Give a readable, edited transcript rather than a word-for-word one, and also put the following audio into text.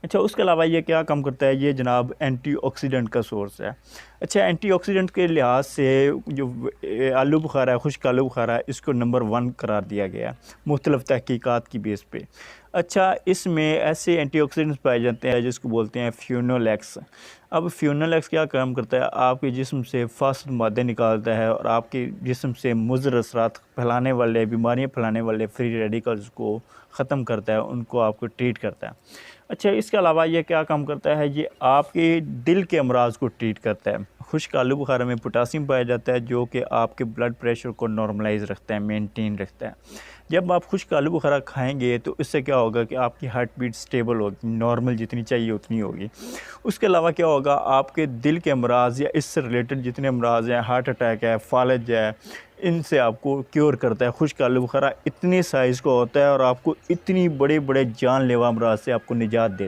अच्छा, उसके अलावा ये क्या काम करता है? ये जनाब एंटीऑक्सीडेंट का सोर्स है। अच्छा, एंटीऑक्सीडेंट के लिहाज से जो आलू बुखारा है, खुश्क आलू बुखारा है, इसको नंबर 1 करार दिया गया है मुख्तलिफ़ तहकीकात की बेस पे। अच्छा, इसमें ऐसे एंटीऑक्सीडेंट्स पाए जाते हैं जिसको बोलते हैं फ्यूनोलैक्स। अब फ्यूनोलैक्स क्या काम करता है? आपके जिस्म से फासिद मादे निकालता है और आपके जिस्म से मुज़र असरात फैलाने वाले, बीमारियाँ फैलाने वाले फ्री रेडिकल्स को ख़त्म करता है, उनको आपको ट्रीट करता है। अच्छा, इसके अलावा ये क्या काम करता है? ये आपके दिल के अमराज़ को ट्रीट करता है। खुश्क आलू बुखारा में पोटासियम पाया जाता है जो कि आपके ब्लड प्रेशर को नॉर्मलाइज़ रखता है, मेंटेन रखता है। जब आप खुश्क आलू बुखारा खाएँगे तो इससे क्या होगा कि आपकी हार्ट बीट स्टेबल होगी, नॉर्मल जितनी चाहिए उतनी होगी। उसके अलावा क्या होगा, आपके दिल के अमराज़ या इससे रिलेटेड जितने अमराज़ हैं, हार्ट अटैक है, फालज है, इनसे आपको क्योर करता है। खुश्क आलू बुखारा इतने साइज़ का होता है और आपको इतनी बड़े-बड़े जानलेवा अमराज़ से आपको निजात देता है।